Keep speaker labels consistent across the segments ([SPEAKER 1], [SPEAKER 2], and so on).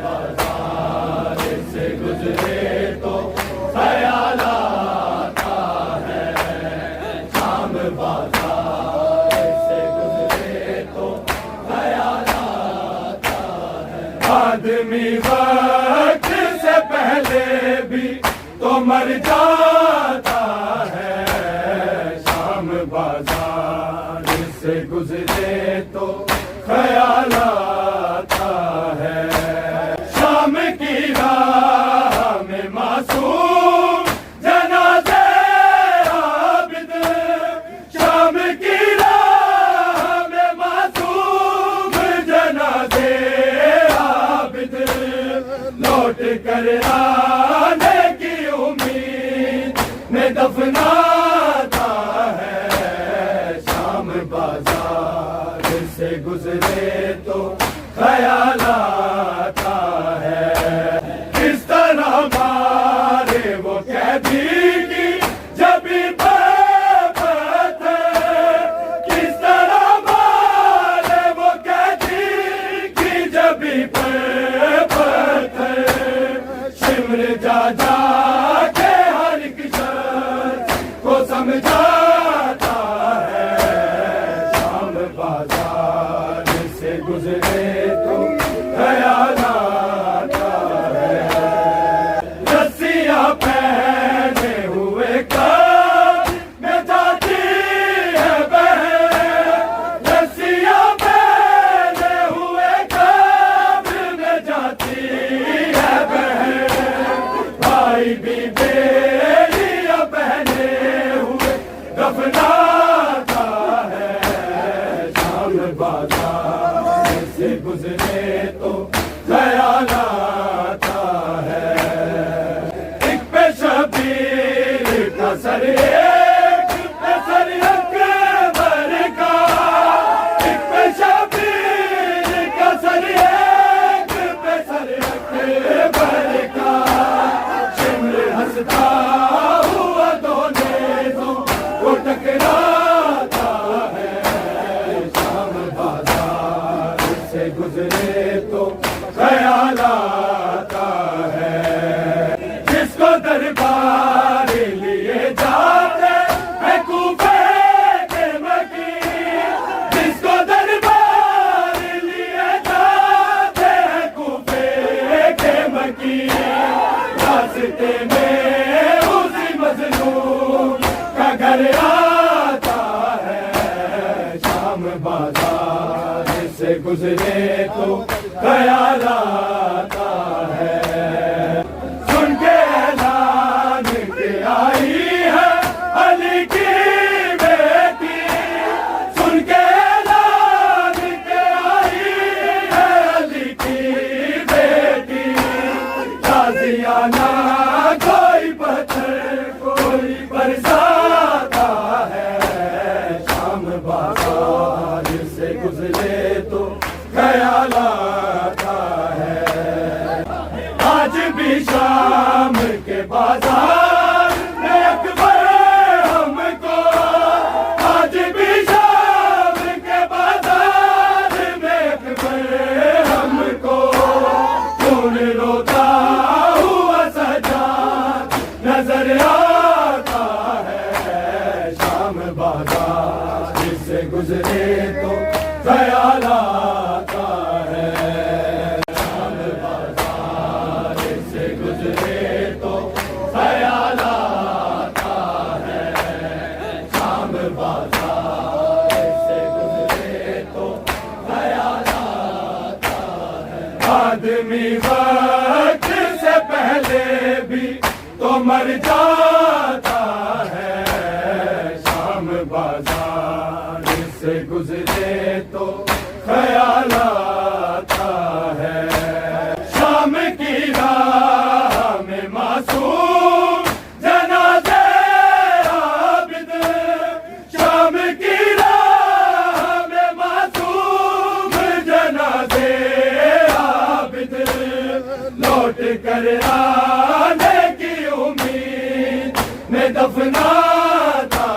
[SPEAKER 1] بازار سے گزرے تو خیال آتا ہے، شام بازار سے گزرے تو خیال آتا ہے۔ آدمی وقت سے پہلے بھی تو مر جاتا ہے، شام بازار سے گزرے تو خیال آتا ہے۔ شام کی راہ میں معصوم جنازے عابد، شام کی راہ میں معصوم جنازے عابد، لوٹ کر آنے کی امید میں دفناتا ہے، شام بازار سے گزرے تو خیال آتا ہے۔ کس طرح مارے وہ قیدی کی جبی پتھر، کس طرح مارے وہ قیدی کی جبی پتھر، شمر جا جا کے ہر ایک شخص کو سمجھاتا ہے، شام بازار سے گزرے تو خیال آتا ہے۔ رسیاں پہنے ہوئے کام میں جاتی ہے بہن، رسیاں پہنے ہوئے کام میں جاتی ہے بہن، بھائی بھی بیٹیاں پہنے ہوئے دفناتا ہے، شام بازار سے گزرے تو خیال آتا ہے۔ ایک پہ شبیر کا سر، ایک پہ سر اکبر کا، ایک پہ شبیر کا سر، ایک پہ سر اکبر کا، شمر ہنستا ہوا دو نیزوں کو ٹکراتا ہے، شام بازار سے گزرے تو خیال آتا ہے۔ جس کو دربار لیے جاتے ہیں کوفے کے مکین، جس کو دربار لیے جاتے ہیں کوفے کے مکین، راستے میں اسی مظلوم کا گھر آتا ہے، شام بازار سے گزرے تو خیال آتا ہے۔ سن کے اعلان کے آئی ہے علی کی بیٹی، سن کے اعلان کے آئی ہے علی کی بیٹی، تازیانہ کوئی پتھر کوئی برساتا ہے، شام بازار سے گزرے تو خیال آتا ہے۔ آج بھی شام کے بازار میں اکبر ہم کو، آج بھی شام کے بازار میں اکبر ہم کو، خون روتا ہوا سجاد نظر آتا ہے، شام بازار سے گزرے تو خیال آتا ہے، شام بازار سے گزرے تو خیال آتا ہے، شام بازار سے گزرے تو خیال آتا ہے۔ آدمی وقت سے پہلے بھی تو مر جاتا ہے، شام بازار سے گزرے تو خیال آتا ہے۔ شام کی راہ میں معصوم جنازے عابد، شام کی راہ میں معصوم جنازے عابد، لوٹ کر آنے کی امید میں دفناتا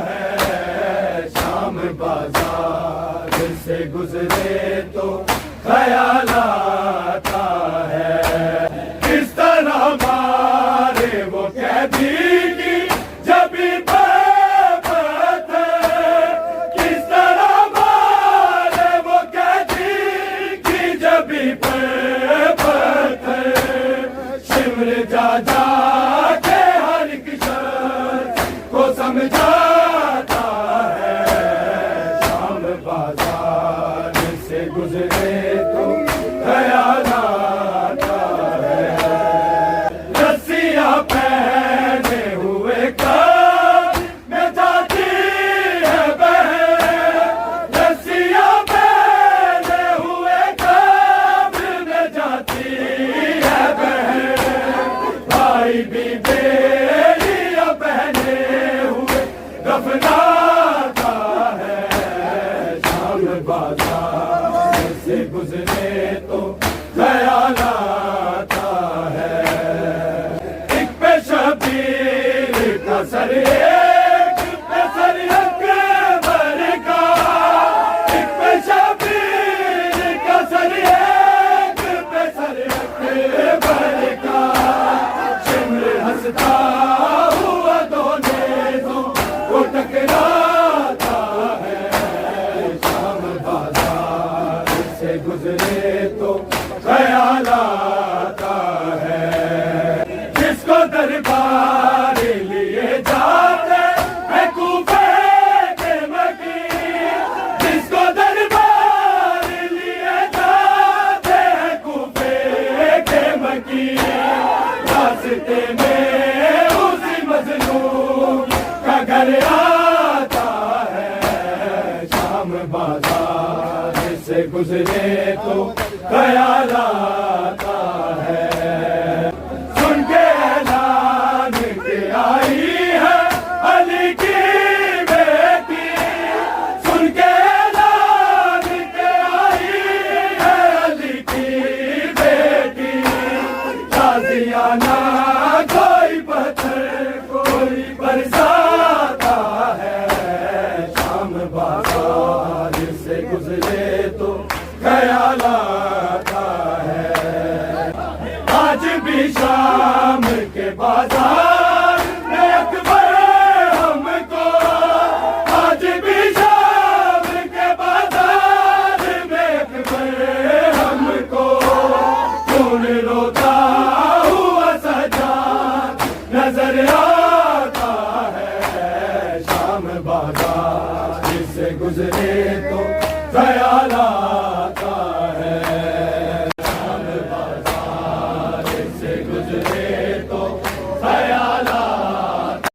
[SPEAKER 1] ہے، شام بازار سے گزرے تو خیال آتا ہے۔ نبی پر پتھر شمر جا جا کے ہر ایک شخص کو سمجھاتا ہے شام بازار سے گزرے تو خیال آتا ہے رسیاں پہنے ہوئے کب میں جاتی ہے بہن رسیاں پہنے ہوئے کب میں جاتی ہے بہن بھائی بھی بیڑیاں پہنے ہوئے دفناتا ہے شام بازار سے گزرے تو خیال آتا ہے ایک پہ شبیر کا سر ایک پہ سر اکبر کا ایک پہ شبیر کا سر ایک پہ سر اکبر کا شمر ہنستا ہوا دونوں کو ٹکراتا ہے شام بازار سے گزرے تو خیال آتا ہے جس کو دربار لیے جاتے ہیں کوفے کے مکین جس کو دربار لیے جاتے ہیں کوفے کے مکین راستے میں اسی مظلوم کا گھر آتا ہے شام بازار سے گزرے تو خیال آتا ہے سن کے اعلان کے آئی ہے علی کی بیٹی سن کے اعلان کے آئی ہے علی کی بیٹی تازیانہ کوئی پتھر کوئی برساتا ہے شام بازار سے گزرے تو خیال آتا ہے آج بھی شام کے بازار میں اکبر ہم کو آج بھی شام کے بازار میں اکبر ہم کو خون روتا ہوا سجاد نظر آتا ہے شام بازار سے گزرے تو خیال